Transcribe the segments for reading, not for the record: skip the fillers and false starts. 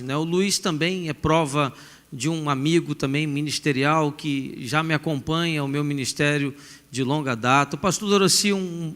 né? O Luiz também é prova de um amigo também ministerial que já me acompanha, o meu ministério de longa data. O pastor Doroci,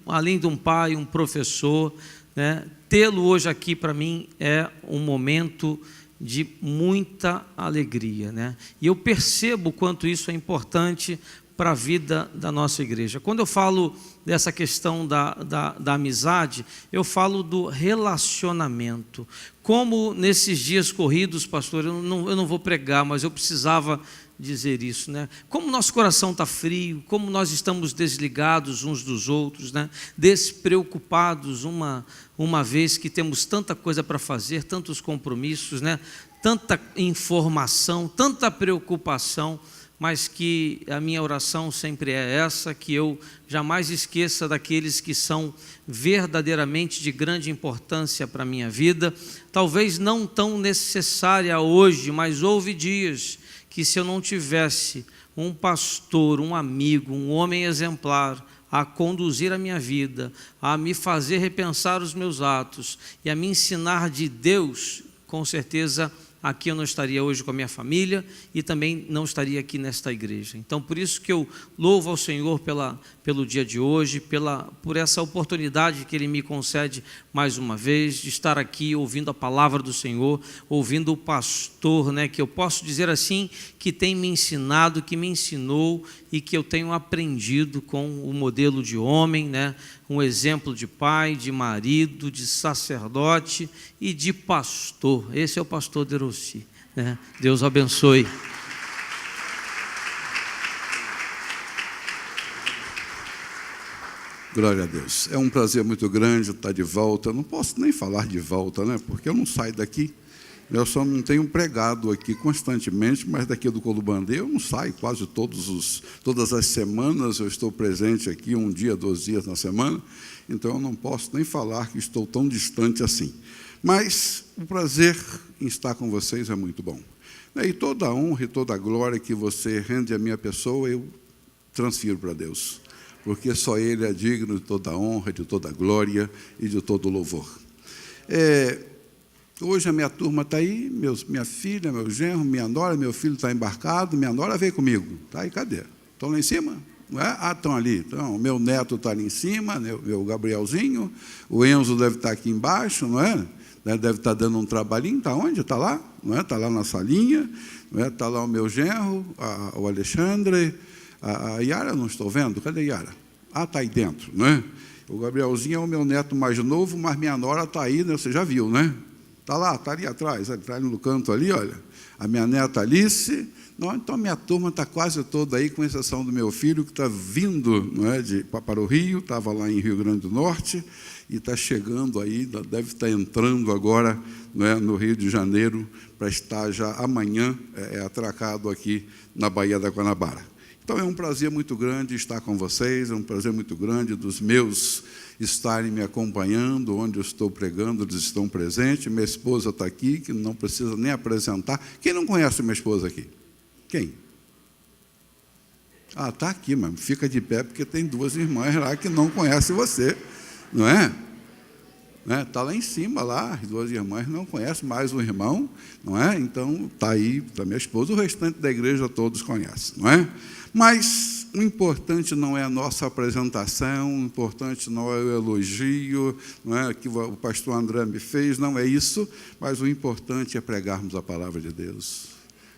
além de um pai, um professor, né? Tê-lo hoje aqui para mim é um momento de muita alegria, né? E eu percebo quanto isso é importante para a vida da nossa igreja. Quando eu falo dessa questão da amizade, eu falo do relacionamento. Como nesses dias corridos, pastor, eu não vou pregar, mas eu precisava dizer isso, né? Como nosso coração está frio, como nós estamos desligados uns dos outros, né? Despreocupados, uma vez que temos tanta coisa para fazer, tantos compromissos, né? Tanta informação, tanta preocupação, mas que a minha oração sempre é essa, que eu jamais esqueça daqueles que são verdadeiramente de grande importância para a minha vida, talvez não tão necessária hoje, mas houve dias que se eu não tivesse um pastor, um amigo, um homem exemplar a conduzir a minha vida, a me fazer repensar os meus atos e a me ensinar de Deus, com certeza aqui eu não estaria hoje com a minha família e também não estaria aqui nesta igreja. Então, por isso que eu louvo ao Senhor pelo dia de hoje, por essa oportunidade que Ele me concede mais uma vez, de estar aqui ouvindo a palavra do Senhor, ouvindo o pastor, né, que eu posso dizer assim, que tem me ensinado, que me ensinou e que eu tenho aprendido com o modelo de homem, né, um exemplo de pai, de marido, de sacerdote e de pastor. Esse é o pastor Doroci, né? Deus abençoe. Glória a Deus. É um prazer muito grande estar de volta. Eu não posso nem falar de volta, né? Porque eu não saio daqui. Eu só não tenho pregado aqui constantemente, mas daqui do Colubandê eu não saio quase todas as semanas. Eu estou presente aqui 1 dia, 2 dias na semana. Então eu não posso nem falar que estou tão distante assim. Mas o prazer em estar com vocês é muito bom. E toda a honra e toda a glória que você rende à minha pessoa, eu transfiro para Deus. Porque só Ele é digno de toda a honra, de toda a glória e de todo o louvor. Hoje a minha turma está aí, minha filha, meu genro, minha nora, meu filho está embarcado, minha nora veio comigo. Está aí, cadê? Estão lá em cima? Não é? Ah, estão ali. Então, meu neto está ali em cima, meu Gabrielzinho, o Enzo deve estar aqui embaixo, não é? Deve estar dando um trabalhinho, está onde? Está lá, não é? Está lá na salinha, não é? Está lá o meu genro, o Alexandre, a Yara, não estou vendo, cadê a Yara? Ah, está aí dentro, não é? O Gabrielzinho é o meu neto mais novo, mas minha nora está aí, né? Você já viu, né? Está lá, está ali atrás, está ali no canto ali, olha, a minha neta Alice. Não, então a minha turma está quase toda aí, com exceção do meu filho, que está vindo, não é, para o Rio, estava lá em Rio Grande do Norte, e está chegando aí, deve estar entrando agora, não é, no Rio de Janeiro, para estar já amanhã atracado aqui na Baía da Guanabara. Então é um prazer muito grande estar com vocês, é um prazer muito grande dos meus estarem me acompanhando, onde eu estou pregando, eles estão presentes. Minha esposa está aqui, que não precisa nem apresentar. Quem não conhece minha esposa aqui? Quem? Ah, está aqui, mas fica de pé, porque tem 2 irmãs lá que não conhecem você, não é? Está lá em cima, lá, as 2 irmãs não conhecem mais o irmão, não é? Então, está aí, está minha esposa, o restante da igreja todos conhecem, não é? Mas o importante não é a nossa apresentação, o importante não é o elogio, não é que o pastor André me fez, não é isso, mas o importante é pregarmos a palavra de Deus.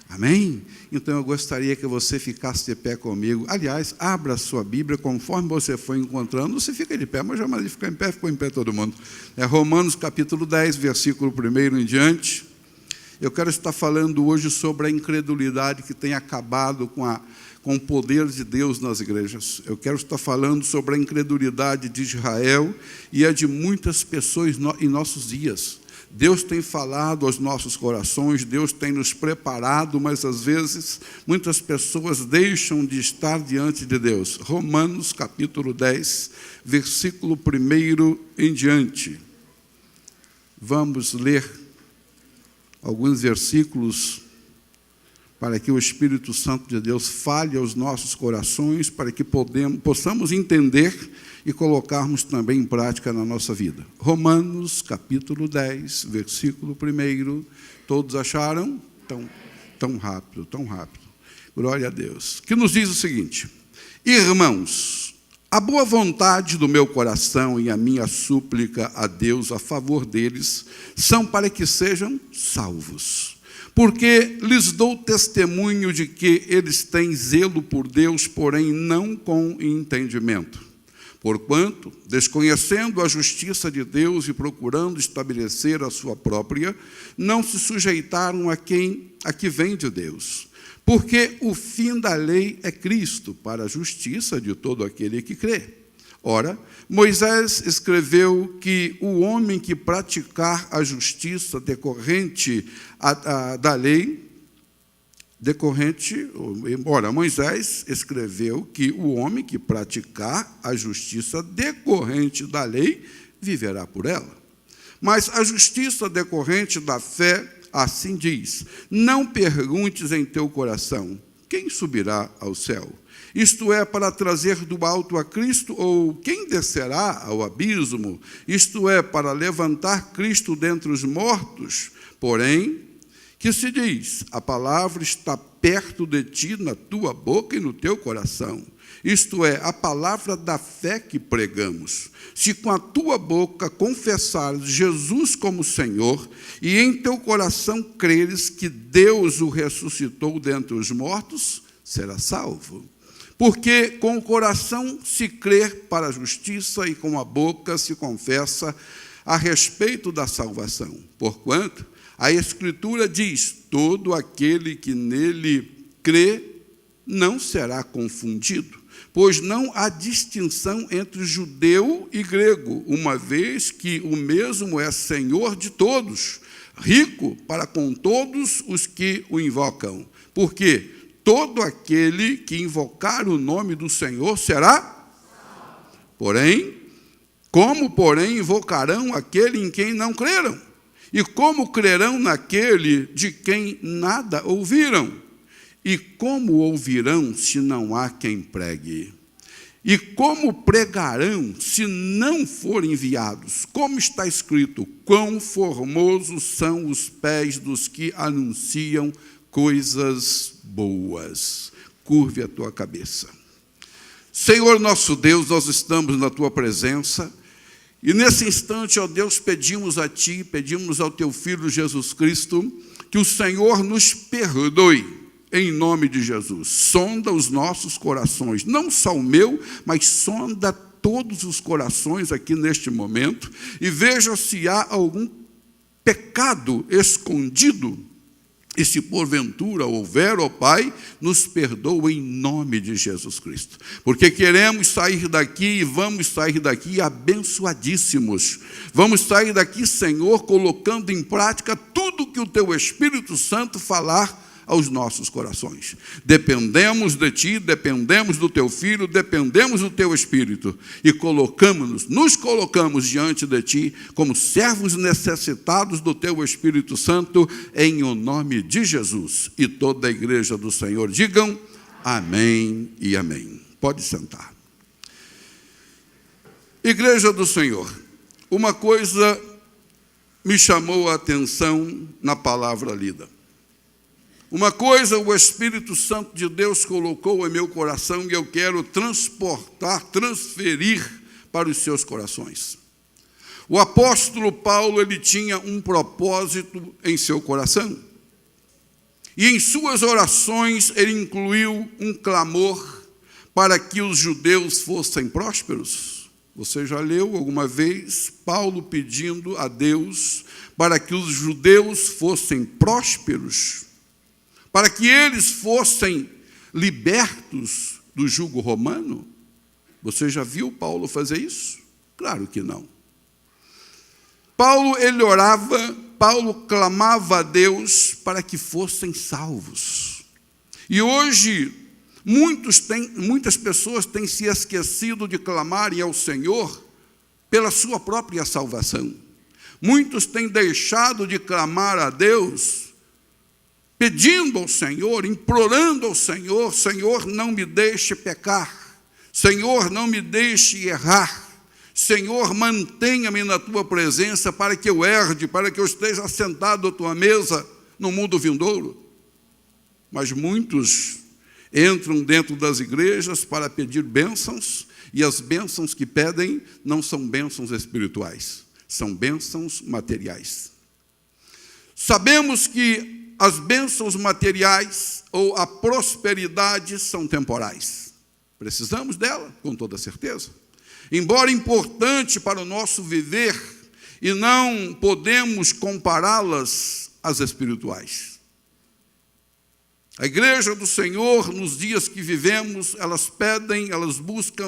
Amém? Então eu gostaria que você ficasse de pé comigo. Aliás, abra a sua Bíblia, conforme você for encontrando, você fica de pé, mas jamais de ficar em pé, ficou em pé todo mundo. É Romanos capítulo 10, versículo 1 em diante. Eu quero estar falando hoje sobre a incredulidade que tem acabado com o poder de Deus nas igrejas. Eu quero estar falando sobre a incredulidade de Israel e a de muitas pessoas em nossos dias. Deus tem falado aos nossos corações, Deus tem nos preparado, mas às vezes muitas pessoas deixam de estar diante de Deus. Romanos capítulo 10, versículo 1 em diante. Vamos ler alguns versículos para que o Espírito Santo de Deus fale aos nossos corações, para que possamos entender e colocarmos também em prática na nossa vida. Romanos, capítulo 10, versículo 1. Todos acharam? Tão rápido, tão rápido. Glória a Deus. Que nos diz o seguinte: irmãos, a boa vontade do meu coração e a minha súplica a Deus a favor deles são para que sejam salvos. Porque lhes dou testemunho de que eles têm zelo por Deus, porém não com entendimento. Porquanto, desconhecendo a justiça de Deus e procurando estabelecer a sua própria, não se sujeitaram a que vem de Deus. Porque o fim da lei é Cristo, para a justiça de todo aquele que crê. Ora, Moisés escreveu que o homem que praticar a justiça decorrente da lei, Moisés escreveu que o homem que praticar a justiça decorrente da lei viverá por ela. Mas a justiça decorrente da fé, assim diz: não perguntes em teu coração, quem subirá ao céu? Isto é, para trazer do alto a Cristo, ou quem descerá ao abismo? Isto é, para levantar Cristo dentre os mortos. Porém, que se diz: a palavra está perto de ti, na tua boca e no teu coração. Isto é, a palavra da fé que pregamos. Se com a tua boca confessares Jesus como Senhor, e em teu coração creres que Deus o ressuscitou dentre os mortos, serás salvo. Porque com o coração se crê para a justiça, e com a boca se confessa a respeito da salvação. Porquanto a Escritura diz: todo aquele que nele crê não será confundido, pois não há distinção entre judeu e grego, uma vez que o mesmo é Senhor de todos, rico para com todos os que o invocam. Porque todo aquele que invocar o nome do Senhor será. Como invocarão aquele em quem não creram? E como crerão naquele de quem nada ouviram? E como ouvirão se não há quem pregue? E como pregarão se não forem enviados? Como está escrito: quão formosos são os pés dos que anunciam coisas boas. Curve a tua cabeça. Senhor nosso Deus, nós estamos na tua presença. E nesse instante, ó Deus, pedimos a Ti, pedimos ao Teu Filho Jesus Cristo, que o Senhor nos perdoe, em nome de Jesus. Sonda os nossos corações, não só o meu, mas sonda todos os corações aqui neste momento, e veja se há algum pecado escondido. E se porventura houver, ó Pai, nos perdoa em nome de Jesus Cristo. Porque queremos sair daqui e vamos sair daqui abençoadíssimos. Vamos sair daqui, Senhor, colocando em prática tudo que o Teu Espírito Santo falar aos nossos corações. Dependemos de Ti, dependemos do Teu Filho, dependemos do Teu Espírito. E nos colocamos diante de Ti como servos necessitados do Teu Espírito Santo, em o nome de Jesus. E toda a igreja do Senhor digam amém e amém. Pode sentar. Igreja do Senhor, uma coisa me chamou a atenção na palavra lida. Uma coisa o Espírito Santo de Deus colocou em meu coração e eu quero transferir para os seus corações. O apóstolo Paulo, ele tinha um propósito em seu coração. E em suas orações ele incluiu um clamor para que os judeus fossem prósperos. Você já leu alguma vez Paulo pedindo a Deus para que os judeus fossem prósperos? Para que eles fossem libertos do jugo romano? Você já viu Paulo fazer isso? Claro que não. Paulo, ele orava, Paulo clamava a Deus para que fossem salvos. E hoje, muitas pessoas têm se esquecido de clamarem ao Senhor pela sua própria salvação. Muitos têm deixado de clamar a Deus pedindo ao Senhor, implorando ao Senhor: Senhor, não me deixe pecar, Senhor, não me deixe errar, Senhor, mantenha-me na tua presença para que eu herde, para que eu esteja assentado à tua mesa no mundo vindouro. Mas muitos entram dentro das igrejas para pedir bênçãos, e as bênçãos que pedem não são bênçãos espirituais, são bênçãos materiais. Sabemos que as bênçãos materiais ou a prosperidade são temporais. Precisamos dela, com toda certeza. Embora importante para o nosso viver, e não podemos compará-las às espirituais. A igreja do Senhor, nos dias que vivemos, elas pedem, elas buscam,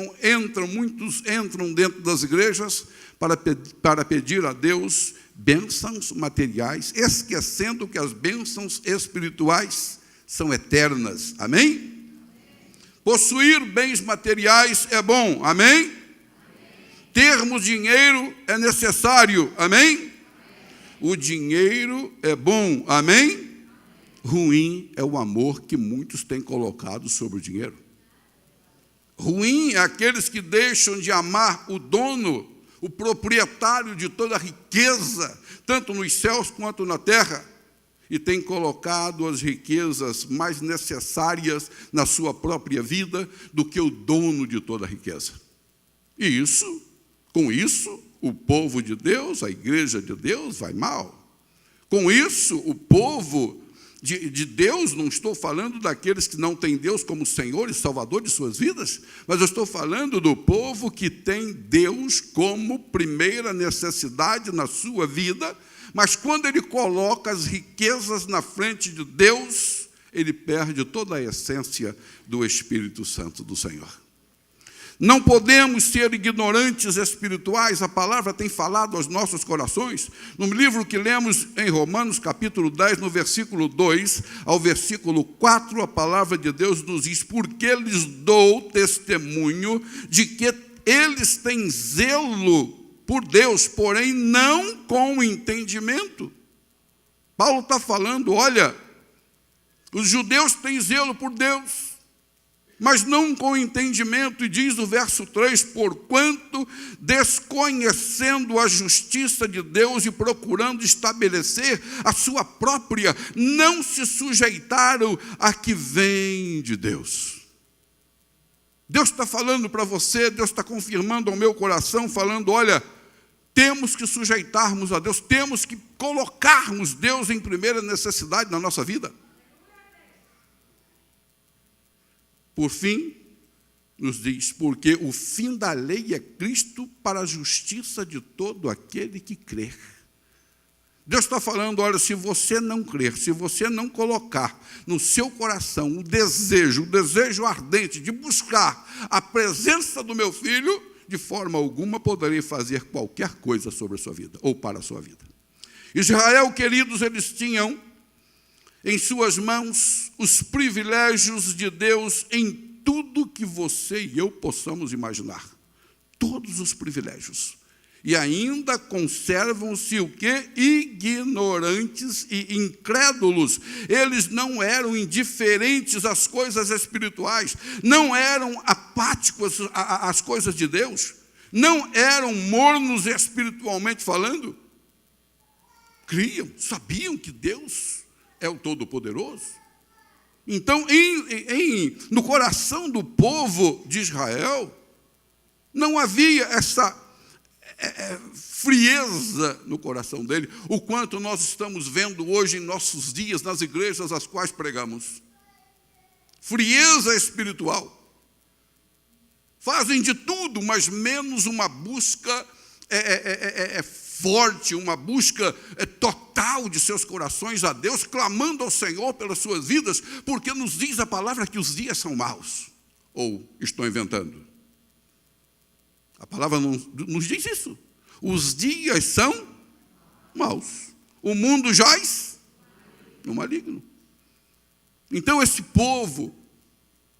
muitos entram dentro das igrejas para pedir a Deus bênçãos materiais, esquecendo que as bênçãos espirituais são eternas. Amém? Possuir bens materiais é bom. Amém? Termos dinheiro é necessário. Amém? O dinheiro é bom. Amém? Ruim é o amor que muitos têm colocado sobre o dinheiro. Ruim é aqueles que deixam de amar o dono, o proprietário de toda a riqueza, tanto nos céus quanto na terra, e têm colocado as riquezas mais necessárias na sua própria vida do que o dono de toda a riqueza. E com isso, o povo de Deus, a igreja de Deus, vai mal. Com isso, o povo de Deus, não estou falando daqueles que não têm Deus como Senhor e Salvador de suas vidas, mas eu estou falando do povo que tem Deus como primeira necessidade na sua vida, mas quando ele coloca as riquezas na frente de Deus, ele perde toda a essência do Espírito Santo do Senhor. Não podemos ser ignorantes espirituais, a palavra tem falado aos nossos corações. No livro que lemos em Romanos, capítulo 10, no versículo 2 ao versículo 4, a palavra de Deus nos diz: porque lhes dou testemunho de que eles têm zelo por Deus, porém não com entendimento. Paulo está falando, olha, os judeus têm zelo por Deus, mas não com entendimento, e diz o verso 3, porquanto, desconhecendo a justiça de Deus e procurando estabelecer a sua própria, não se sujeitaram a que vem de Deus. Deus está falando para você, Deus está confirmando ao meu coração, falando, olha, temos que sujeitarmos a Deus, temos que colocarmos Deus em primeira necessidade na nossa vida. Por fim, nos diz, porque o fim da lei é Cristo para a justiça de todo aquele que crer. Deus está falando, olha, se você não crer, se você não colocar no seu coração o desejo ardente de buscar a presença do meu filho, de forma alguma poderei fazer qualquer coisa sobre a sua vida, ou para a sua vida. Israel, queridos, eles tinham em suas mãos os privilégios de Deus em tudo que você e eu possamos imaginar. Todos os privilégios. E ainda conservam-se o quê? Ignorantes e incrédulos. Eles não eram indiferentes às coisas espirituais, não eram apáticos às coisas de Deus, não eram mornos espiritualmente falando. Criam, sabiam que Deus é o Todo-Poderoso. Então, no coração do povo de Israel, não havia essa frieza no coração dele, o quanto nós estamos vendo hoje em nossos dias, nas igrejas às quais pregamos. Frieza espiritual. Fazem de tudo, mas menos uma busca forte, uma busca total de seus corações a Deus, clamando ao Senhor pelas suas vidas, porque nos diz a palavra que os dias são maus. Ou estou inventando? A palavra nos diz isso. Os dias são maus. O mundo jaz no maligno. Então esse povo,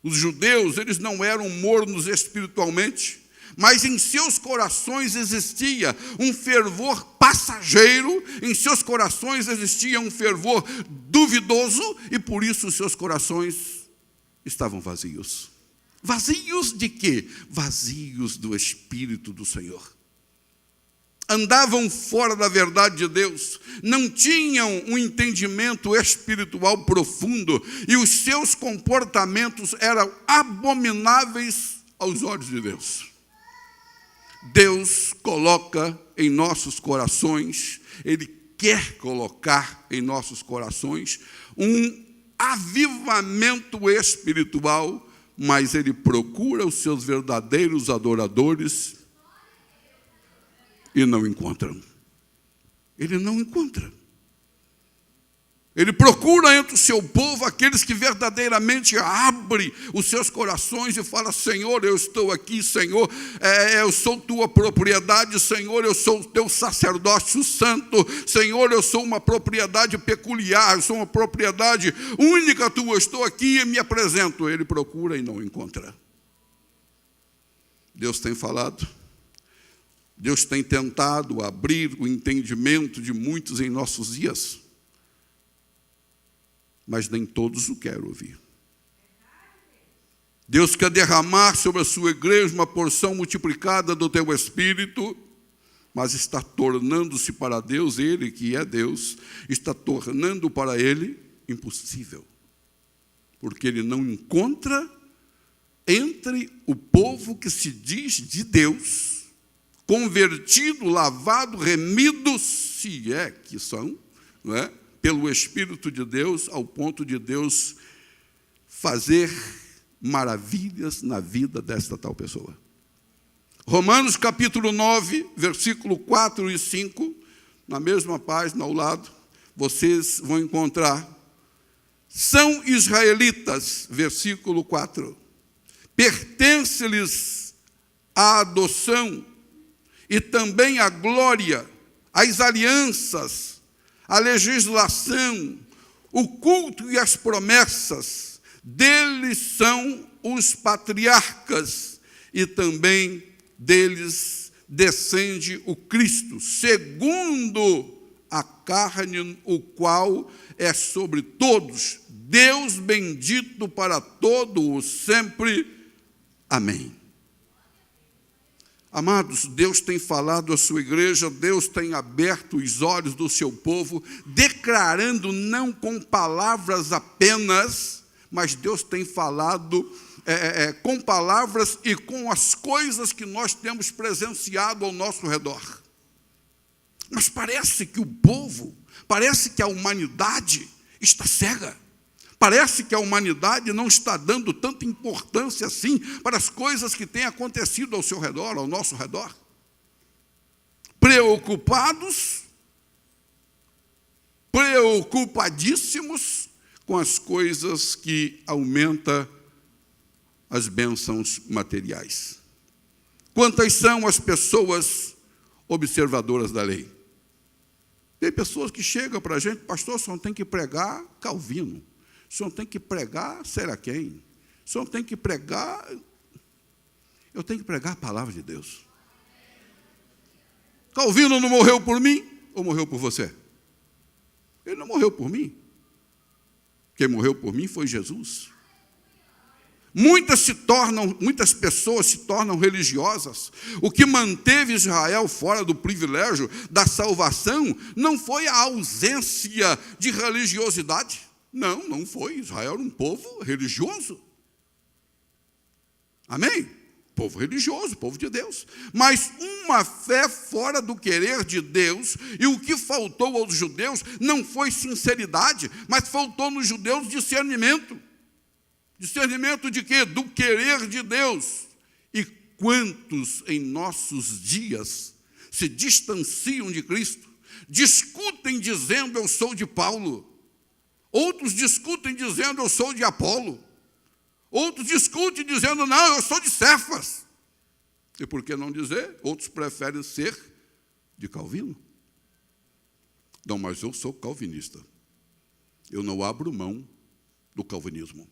os judeus, eles não eram mornos espiritualmente, mas em seus corações existia um fervor passageiro, em seus corações existia um fervor duvidoso, e por isso os seus corações estavam vazios. Vazios de quê? Vazios do Espírito do Senhor. Andavam fora da verdade de Deus, não tinham um entendimento espiritual profundo, e os seus comportamentos eram abomináveis aos olhos de Deus. Deus coloca em nossos corações, Ele quer colocar em nossos corações um avivamento espiritual, mas Ele procura os seus verdadeiros adoradores e não encontram. Ele não encontra. Ele procura entre o seu povo aqueles que verdadeiramente abrem os seus corações e falam: Senhor, eu estou aqui, Senhor, eu sou tua propriedade, Senhor, eu sou teu sacerdócio santo, Senhor, eu sou uma propriedade peculiar, eu sou uma propriedade única tua, eu estou aqui e me apresento. Ele procura e não encontra. Deus tem falado, Deus tem tentado abrir o entendimento de muitos em nossos dias, mas nem todos o querem ouvir. Deus quer derramar sobre a sua igreja uma porção multiplicada do teu Espírito, mas está tornando-se para Deus, Ele que é Deus, está tornando para Ele impossível, porque Ele não encontra entre o povo que se diz de Deus, convertido, lavado, remido, se é que são, não é? Pelo Espírito de Deus, ao ponto de Deus fazer maravilhas na vida desta tal pessoa. Romanos capítulo 9, versículo 4 e 5, na mesma página ao lado, vocês vão encontrar: são israelitas, versículo 4, pertence-lhes a adoção e também a glória, as alianças, a legislação, o culto e as promessas. Deles são os patriarcas, e também deles descende o Cristo, segundo a carne, o qual é sobre todos, Deus bendito para todo o sempre. Amém. Amados, Deus tem falado à sua igreja, Deus tem aberto os olhos do seu povo, declarando não com palavras apenas, mas Deus tem falado com palavras e com as coisas que nós temos presenciado ao nosso redor. Mas parece que o povo, parece que a humanidade está cega. Parece que a humanidade não está dando tanta importância assim para as coisas que têm acontecido ao seu redor, ao nosso redor. Preocupadíssimos com as coisas que aumentam as bênçãos materiais. Quantas são as pessoas observadoras da lei? Tem pessoas que chegam para a gente: pastor, o senhor tem que pregar Calvino. O senhor tem que pregar sei lá quem. O senhor tem que pregar... Eu tenho que pregar a palavra de Deus. Calvino não morreu por mim ou morreu por você? Ele não morreu por mim. Quem morreu por mim foi Jesus. Muitas pessoas se tornam religiosas. O que manteve Israel fora do privilégio da salvação não foi a ausência de religiosidade. Não foi. Israel era um povo religioso. Amém? Povo religioso, povo de Deus. Mas uma fé fora do querer de Deus, e o que faltou aos judeus não foi sinceridade, mas faltou nos judeus discernimento. Discernimento de quê? Do querer de Deus. E quantos em nossos dias se distanciam de Cristo, discutem dizendo: eu sou de Paulo. Outros discutem dizendo: eu sou de Apolo. Outros discutem dizendo: não, eu sou de Cefas. E por que não dizer? Outros preferem ser de Calvino. Não, mas eu sou calvinista. Eu não abro mão do calvinismo.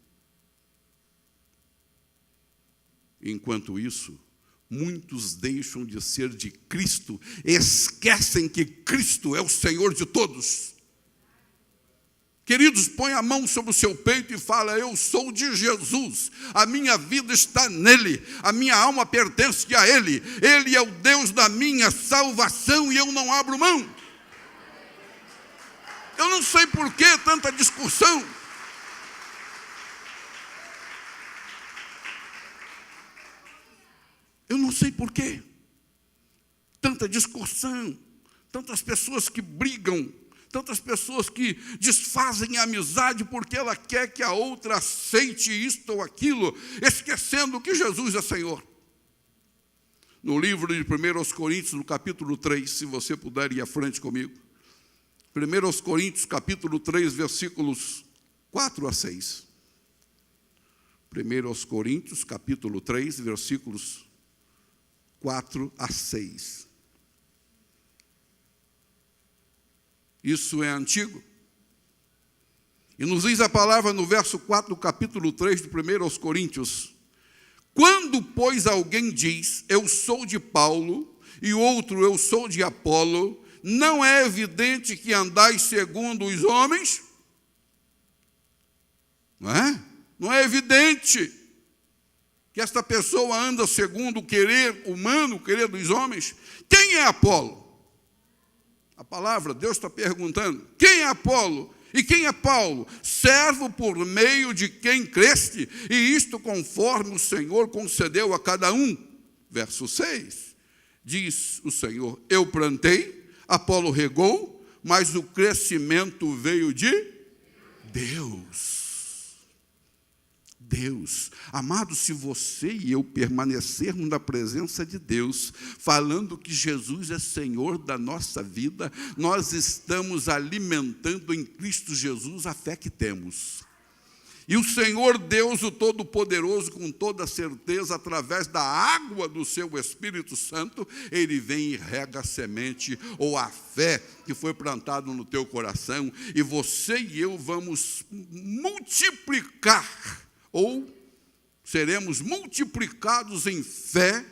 Enquanto isso, Muitos deixam de ser de Cristo, esquecem que Cristo é o Senhor de todos. Queridos, põe a mão sobre o seu peito e fala: eu sou de Jesus, a minha vida está nele, a minha alma pertence a Ele, Ele é o Deus da minha salvação e eu não abro mão. Eu não sei por que tanta discussão. Eu não sei por quê. Tanta discussão, tantas pessoas que brigam, tantas pessoas que desfazem a amizade porque ela quer que a outra aceite isto ou aquilo, esquecendo que Jesus é Senhor. No livro de 1 Coríntios, no capítulo 3, se você puder ir à frente comigo. 1 Coríntios, capítulo 3, versículos 4 a 6. 1 Coríntios, capítulo 3, versículos 4 a 6. Isso é antigo. E nos diz a palavra no verso 4 do capítulo 3 de 1 Coríntios: quando, pois, alguém diz, eu sou de Paulo, e outro, eu sou de Apolo, não é evidente que andais segundo os homens? Não é? Não é evidente que esta pessoa anda segundo o querer humano, o querer dos homens? Quem é Apolo? A palavra, Deus está perguntando: quem é Apolo? E quem é Paulo? Servo por meio de quem creste, e isto conforme o Senhor concedeu a cada um. Verso 6, diz o Senhor: eu plantei, Apolo regou, mas o crescimento veio de Deus. Deus. Amados, se você e eu permanecermos na presença de Deus, falando que Jesus é Senhor da nossa vida, nós estamos alimentando em Cristo Jesus a fé que temos. E o Senhor Deus, o Todo-Poderoso, com toda certeza, através da água do seu Espírito Santo, Ele vem e rega a semente, ou a fé que foi plantada no teu coração, e você e eu vamos multiplicar, ou seremos multiplicados em fé,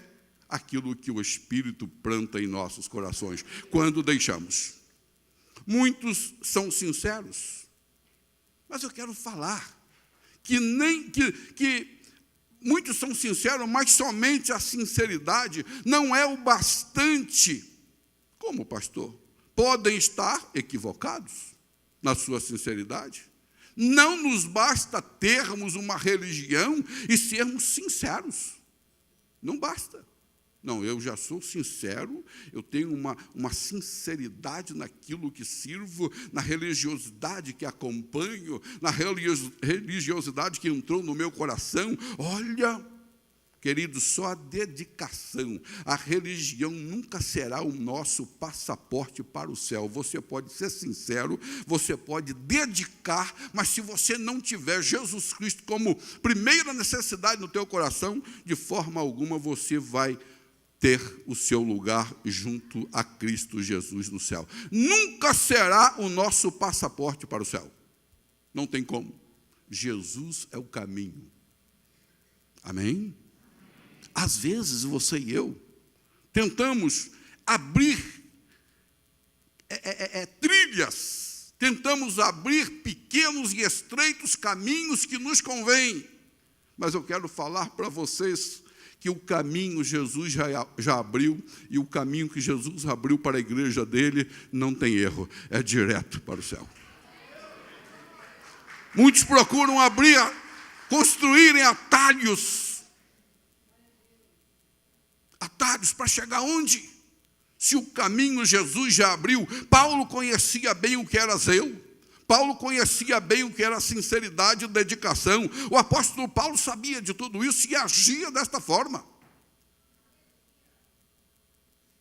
aquilo que o Espírito planta em nossos corações, quando deixamos. Muitos são sinceros, mas eu quero falar que muitos são sinceros, mas somente a sinceridade não é o bastante. Como, pastor? Podem estar equivocados na sua sinceridade. Não nos basta termos uma religião e sermos sinceros. Não basta. Não, eu já sou sincero, eu tenho uma sinceridade naquilo que sirvo, na religiosidade que acompanho, na religiosidade que entrou no meu coração. Olha, querido, só a dedicação, a religião nunca será o nosso passaporte para o céu. Você pode ser sincero, você pode dedicar, mas se você não tiver Jesus Cristo como primeira necessidade no teu coração, de forma alguma você vai ter o seu lugar junto a Cristo Jesus no céu. Nunca será o nosso passaporte para o céu. Não tem como. Jesus é o caminho. Amém? Às vezes, você e eu tentamos abrir trilhas, tentamos abrir pequenos e estreitos caminhos que nos convêm. Mas eu quero falar para vocês que o caminho Jesus já abriu, e o caminho que Jesus abriu para a igreja dele não tem erro, é direto para o céu. Muitos procuram construírem atalhos para chegar onde? Se o caminho Jesus já abriu. Paulo conhecia bem o que era zelo. Paulo conhecia bem o que era sinceridade e dedicação. O apóstolo Paulo sabia de tudo isso e agia desta forma.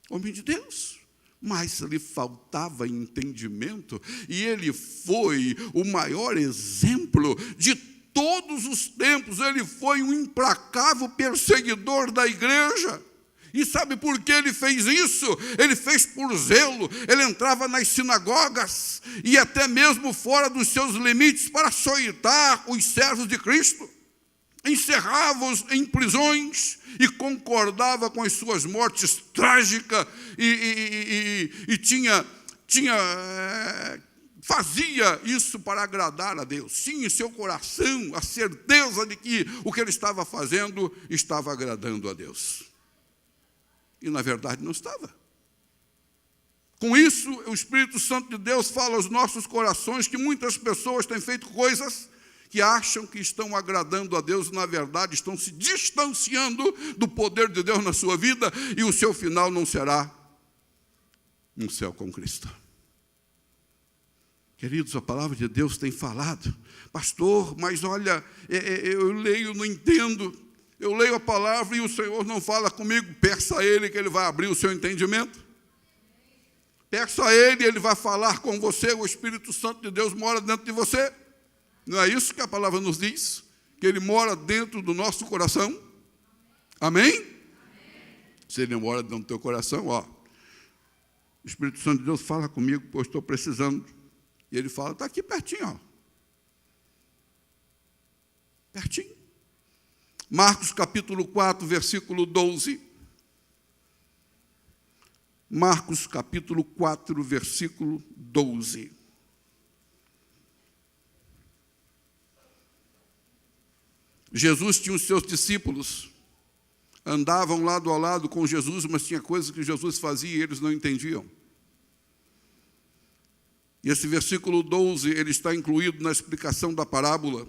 Homem de Deus. Mas lhe faltava entendimento, e ele foi o maior exemplo de todos os tempos. Ele foi um implacável perseguidor da igreja. E sabe por que ele fez isso? Ele fez por zelo. Ele entrava nas sinagogas e até mesmo fora dos seus limites para açoitar os servos de Cristo. Encerrava-os em prisões e concordava com as suas mortes trágicas e fazia isso para agradar a Deus. Tinha em seu coração a certeza de que o que ele estava fazendo estava agradando a Deus. E, na verdade, não estava. Com isso, o Espírito Santo de Deus fala aos nossos corações que muitas pessoas têm feito coisas que acham que estão agradando a Deus, na verdade, estão se distanciando do poder de Deus na sua vida, e o seu final não será um céu com Cristo. Queridos, a palavra de Deus tem falado, pastor, mas olha, eu leio, não entendo, eu leio a palavra e o Senhor não fala comigo. Peça a Ele que Ele vai abrir o seu entendimento. Peça a Ele, Ele vai falar com você, o Espírito Santo de Deus mora dentro de você. Não é isso que a palavra nos diz? Que Ele mora dentro do nosso coração? Amém? Amém. Se Ele mora dentro do teu coração, ó, o Espírito Santo de Deus fala comigo, porque eu estou precisando. E Ele fala, está aqui pertinho, ó. Pertinho. Marcos capítulo 4, versículo 12. Marcos capítulo 4, versículo 12. Jesus tinha os seus discípulos, andavam lado a lado com Jesus, mas tinha coisas que Jesus fazia e eles não entendiam. E esse versículo 12, ele está incluído na explicação da parábola,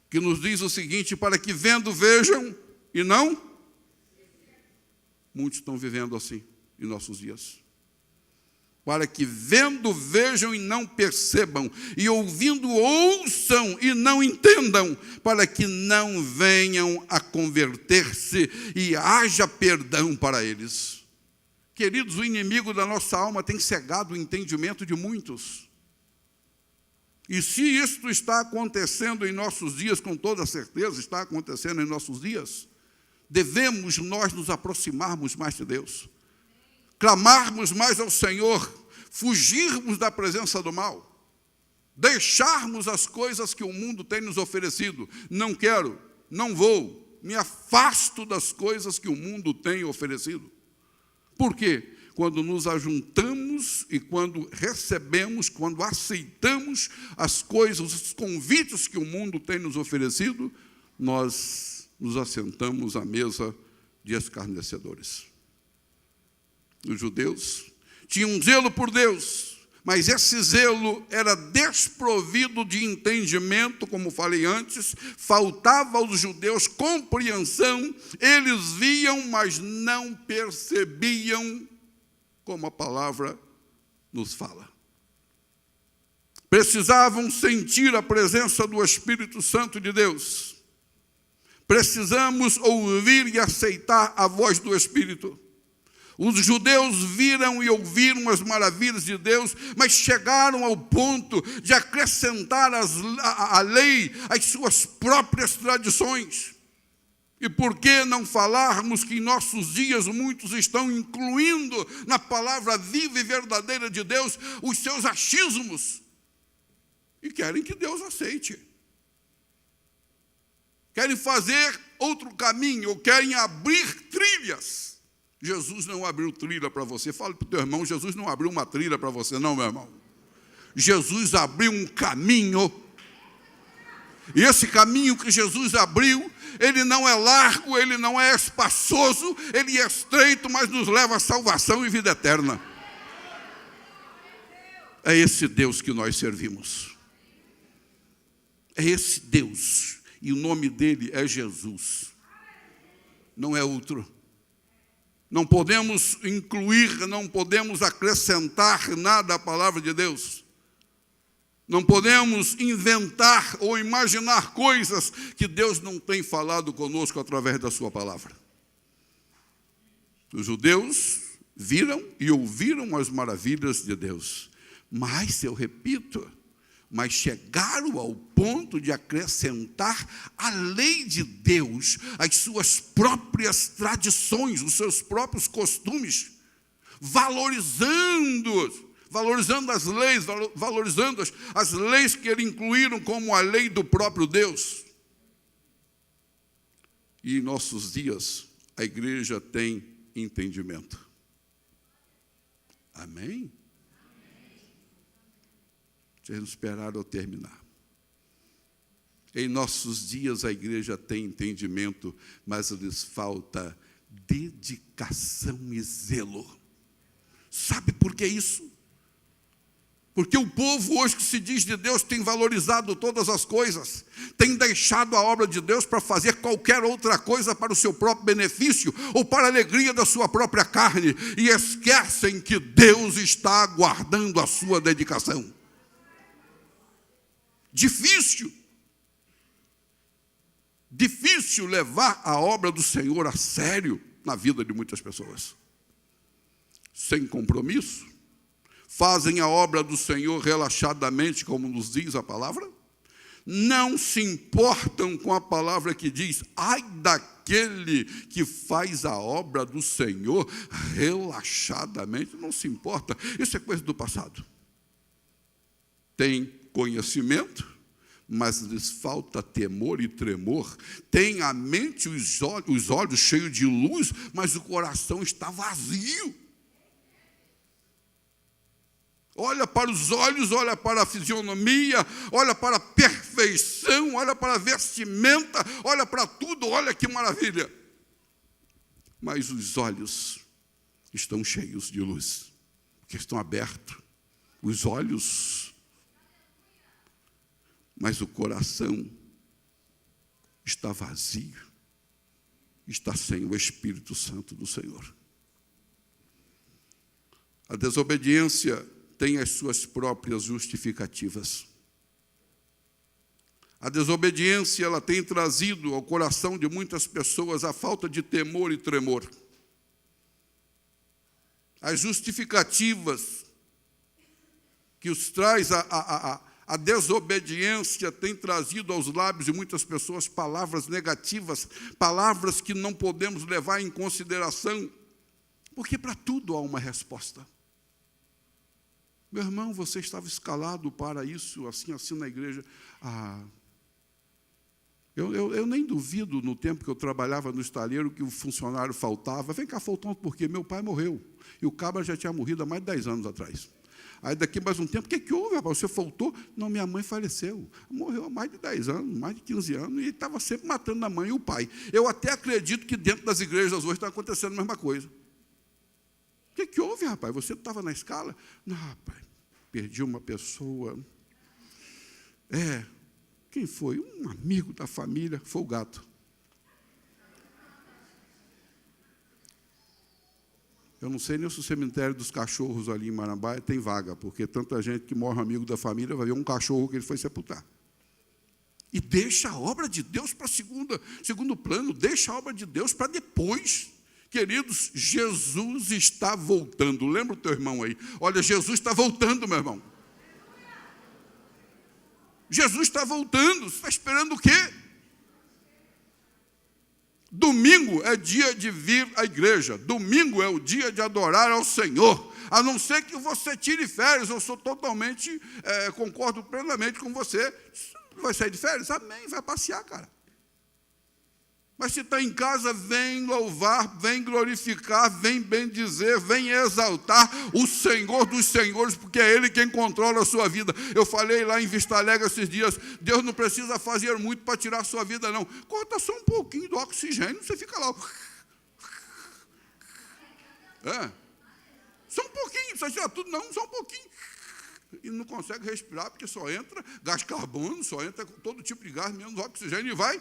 que nos diz o seguinte: para que vendo vejam e não. Muitos estão vivendo assim em nossos dias. Para que vendo vejam e não percebam, e ouvindo ouçam e não entendam, para que não venham a converter-se e haja perdão para eles. Queridos, o inimigo da nossa alma tem cegado o entendimento de muitos. E se isto está acontecendo em nossos dias, com toda certeza está acontecendo em nossos dias, devemos nós nos aproximarmos mais de Deus, clamarmos mais ao Senhor, fugirmos da presença do mal, deixarmos as coisas que o mundo tem nos oferecido. Não quero, não vou, me afasto das coisas que o mundo tem oferecido. Por quê? Quando nos ajuntamos e quando recebemos, quando aceitamos as coisas, os convites que o mundo tem nos oferecido, nós nos assentamos à mesa de escarnecedores. Os judeus tinham um zelo por Deus, mas esse zelo era desprovido de entendimento, como falei antes, faltava aos judeus compreensão, eles viam, mas não percebiam, como a palavra nos fala. Precisavam sentir a presença do Espírito Santo de Deus. Precisamos ouvir e aceitar a voz do Espírito. Os judeus viram e ouviram as maravilhas de Deus, mas chegaram ao ponto de acrescentar à lei as suas próprias tradições. E por que não falarmos que em nossos dias muitos estão incluindo na palavra viva e verdadeira de Deus os seus achismos e querem que Deus aceite? Querem fazer outro caminho, ou querem abrir trilhas. Jesus não abriu trilha para você. Fala para o teu irmão, Jesus não abriu uma trilha para você, não, meu irmão. Jesus abriu um caminho. E esse caminho que Jesus abriu, ele não é largo, ele não é espaçoso, ele é estreito, mas nos leva à salvação e vida eterna. É esse Deus que nós servimos. É esse Deus. E o nome dele é Jesus. Não é outro. Não podemos incluir, não podemos acrescentar nada à palavra de Deus. Não podemos inventar ou imaginar coisas que Deus não tem falado conosco através da sua palavra. Os judeus viram e ouviram as maravilhas de Deus. Mas, eu repito, mas chegaram ao ponto de acrescentar à lei de Deus as suas próprias tradições, os seus próprios costumes, valorizando as leis, valorizando as leis que eles incluíram como a lei do próprio Deus. E em nossos dias, a igreja tem entendimento. Amém? Vocês não esperaram eu terminar. Em nossos dias, a igreja tem entendimento, mas lhes falta dedicação e zelo. Sabe por que isso? Porque o povo hoje que se diz de Deus tem valorizado todas as coisas, tem deixado a obra de Deus para fazer qualquer outra coisa para o seu próprio benefício ou para a alegria da sua própria carne e esquecem que Deus está aguardando a sua dedicação. Difícil levar a obra do Senhor a sério na vida de muitas pessoas. Sem compromisso, fazem a obra do Senhor relaxadamente, como nos diz a palavra, não se importam com a palavra que diz, ai daquele que faz a obra do Senhor relaxadamente, não se importa, isso é coisa do passado. Tem conhecimento, mas lhes falta temor e tremor, tem a mente e os olhos cheios de luz, mas o coração está vazio. Olha para os olhos, olha para a fisionomia, olha para a perfeição, olha para a vestimenta, olha para tudo, olha que maravilha. Mas os olhos estão cheios de luz, porque estão abertos, os olhos, mas o coração está vazio, está sem o Espírito Santo do Senhor. A desobediência tem as suas próprias justificativas. A desobediência, ela tem trazido ao coração de muitas pessoas a falta de temor e tremor. As justificativas que os traz a desobediência tem trazido aos lábios de muitas pessoas palavras negativas, palavras que não podemos levar em consideração, porque para tudo há uma resposta. Meu irmão, você estava escalado para isso, assim na igreja. Eu nem duvido, no tempo que eu trabalhava no estaleiro, que o funcionário faltava. Vem cá, faltando por quê? Meu pai morreu. E o cabra já tinha morrido há mais de 10 anos atrás. Aí daqui mais um tempo, o que houve, rapaz? Você faltou? Não, minha mãe faleceu. Morreu há mais de 10 anos, mais de 15 anos, e estava sempre matando a mãe e o pai. Eu até acredito que dentro das igrejas hoje está acontecendo a mesma coisa. O que houve, rapaz? Você não estava na escala? Não, rapaz, perdi uma pessoa. Quem foi? Um amigo da família, foi o gato. Eu não sei nem se o cemitério dos cachorros ali em Marambaia tem vaga, porque tanta gente que morre amigo da família vai ver um cachorro que ele foi sepultar. E deixa a obra de Deus para segundo plano, deixa a obra de Deus para depois. Queridos, Jesus está voltando. Lembra o teu irmão aí? Olha, Jesus está voltando, meu irmão. Jesus está voltando. Você está esperando o quê? Domingo é dia de vir à igreja. Domingo é o dia de adorar ao Senhor. A não ser que você tire férias. Eu sou totalmente, concordo plenamente com você. Vai sair de férias? Amém, vai passear, cara. Mas se está em casa, vem louvar, vem glorificar, vem bendizer, vem exaltar o Senhor dos senhores, porque é Ele quem controla a sua vida. Eu falei lá em Vista Alegre esses dias, Deus não precisa fazer muito para tirar a sua vida, não. Corta só um pouquinho do oxigênio, você fica lá. Só um pouquinho, não precisa tirar tudo, não, só um pouquinho. E não consegue respirar, porque só entra gás carbono, só entra todo tipo de gás, menos oxigênio, e vai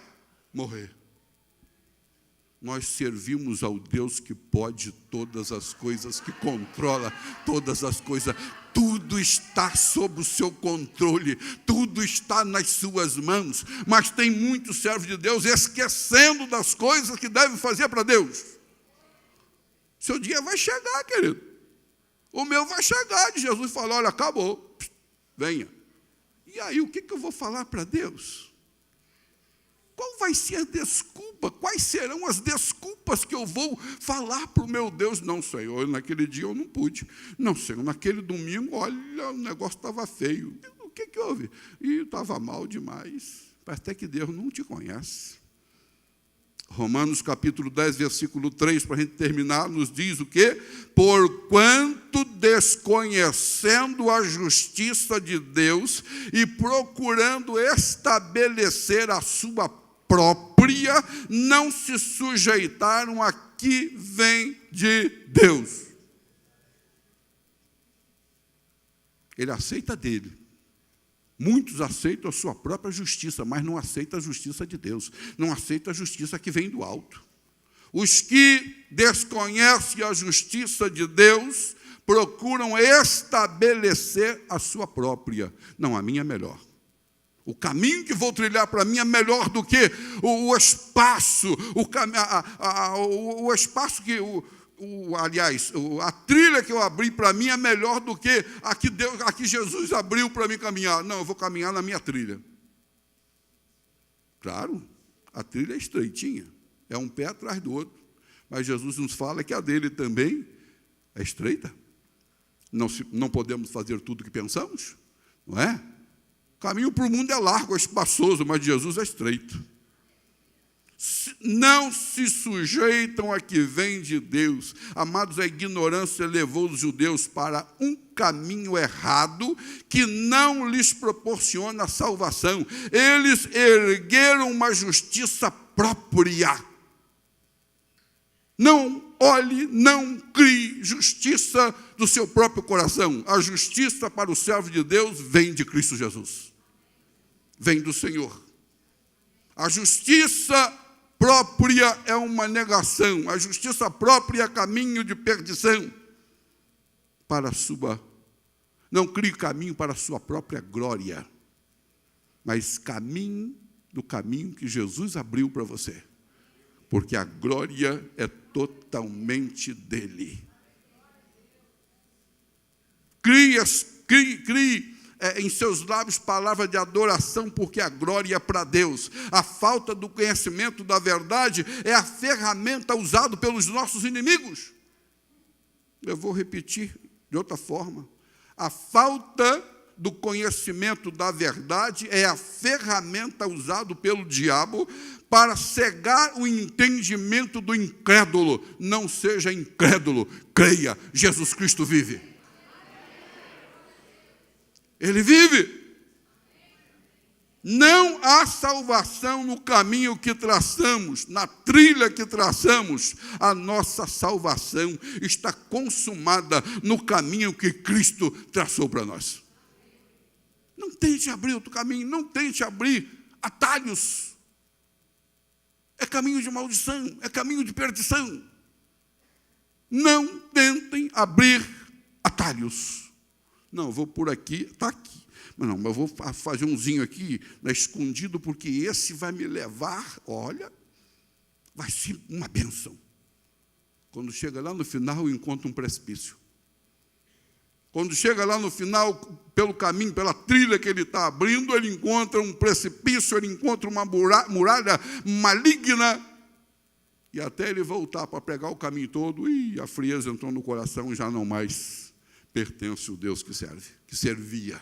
morrer. Nós servimos ao Deus que pode todas as coisas, que controla todas as coisas. Tudo está sob o seu controle, tudo está nas suas mãos. Mas tem muitos servos de Deus esquecendo das coisas que devem fazer para Deus. Seu dia vai chegar, querido. O meu vai chegar. De Jesus falou, olha, acabou, venha. E aí, o que eu vou falar para Deus? Qual vai ser a desculpa? Quais serão as desculpas que eu vou falar para o meu Deus? Não, Senhor, naquele dia eu não pude. Não, Senhor, naquele domingo, olha, o negócio estava feio. O que houve? E estava mal demais. Parece até que Deus não te conhece. Romanos capítulo 10, versículo 3, para a gente terminar, nos diz o quê? Porquanto desconhecendo a justiça de Deus e procurando estabelecer a sua própria, não se sujeitaram a que vem de Deus. Ele aceita dele. Muitos aceitam a sua própria justiça, mas não aceitam a justiça de Deus. Não aceitam a justiça que vem do alto. Os que desconhecem a justiça de Deus procuram estabelecer a sua própria. Não, a minha é melhor. O caminho que vou trilhar para mim é melhor do que o espaço, o espaço que... aliás, a trilha que eu abri para mim é melhor do que a que Jesus abriu para mim caminhar. Não, eu vou caminhar na minha trilha. Claro, a trilha é estreitinha, é um pé atrás do outro. Mas Jesus nos fala que a dele também é estreita. Não podemos fazer tudo o que pensamos, não é? O caminho para o mundo é largo, é espaçoso, mas Jesus é estreito. Não se sujeitam a que vem de Deus. Amados, a ignorância levou os judeus para um caminho errado que não lhes proporciona salvação. Eles ergueram uma justiça própria. Não olhe, não crie justiça do seu próprio coração. A justiça para o servo de Deus vem de Cristo Jesus. Vem do Senhor. A justiça própria é uma negação. A justiça própria é caminho de perdição. Não crie caminho para a sua própria glória, mas caminho do caminho que Jesus abriu para você. Porque a glória é totalmente dele. Crie em seus lábios palavra de adoração, porque a glória é para Deus. A falta do conhecimento da verdade é a ferramenta usada pelos nossos inimigos. Eu vou repetir de outra forma. A falta do conhecimento da verdade é a ferramenta usada pelo diabo para cegar o entendimento do incrédulo. Não seja incrédulo, creia, Jesus Cristo vive. Ele vive. Não há salvação no caminho que traçamos, na trilha que traçamos. A nossa salvação está consumada no caminho que Cristo traçou para nós. Não tente abrir outro caminho, não tente abrir atalhos. É caminho de maldição, é caminho de perdição. Não tentem abrir atalhos. Não, eu vou por aqui, está aqui. Mas não, mas eu vou fazer umzinho aqui, escondido, porque esse vai me levar, olha, vai ser uma bênção. Quando chega lá no final, encontra um precipício. Quando chega lá no final, pelo caminho, pela trilha que ele está abrindo, ele encontra um precipício, ele encontra uma muralha maligna, e até ele voltar para pegar o caminho todo, a frieza entrou no coração e já não mais pertence ao Deus que servia.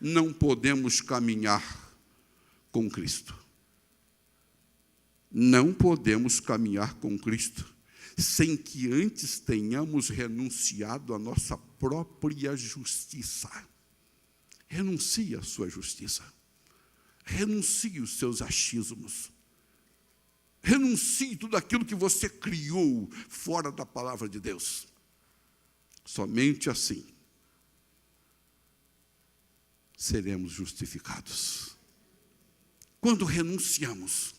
Não podemos caminhar com Cristo. Não podemos caminhar com Cristo sem que antes tenhamos renunciado à nossa própria justiça. Renuncie à sua justiça. Renuncie os seus achismos. Renuncie tudo aquilo que você criou fora da palavra de Deus. Somente assim seremos justificados. Quando renunciamos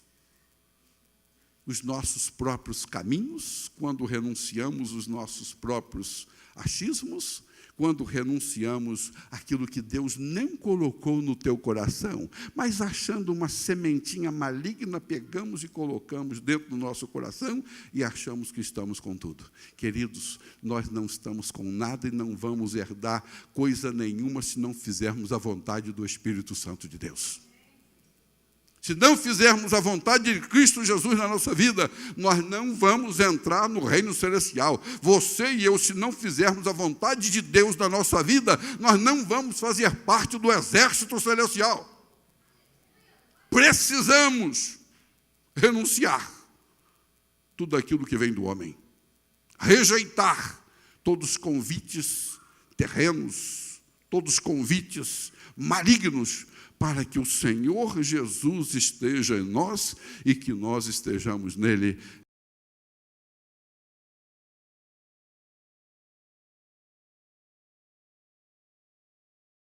os nossos próprios caminhos, quando renunciamos os nossos próprios achismos, quando renunciamos aquilo que Deus nem colocou no teu coração, mas achando uma sementinha maligna, pegamos e colocamos dentro do nosso coração e achamos que estamos com tudo. Queridos, nós não estamos com nada e não vamos herdar coisa nenhuma se não fizermos a vontade do Espírito Santo de Deus. Se não fizermos a vontade de Cristo Jesus na nossa vida, nós não vamos entrar no reino celestial. Você e eu, se não fizermos a vontade de Deus na nossa vida, nós não vamos fazer parte do exército celestial. Precisamos renunciar tudo aquilo que vem do homem. Rejeitar todos os convites terrenos, todos os convites malignos, para que o Senhor Jesus esteja em nós e que nós estejamos nele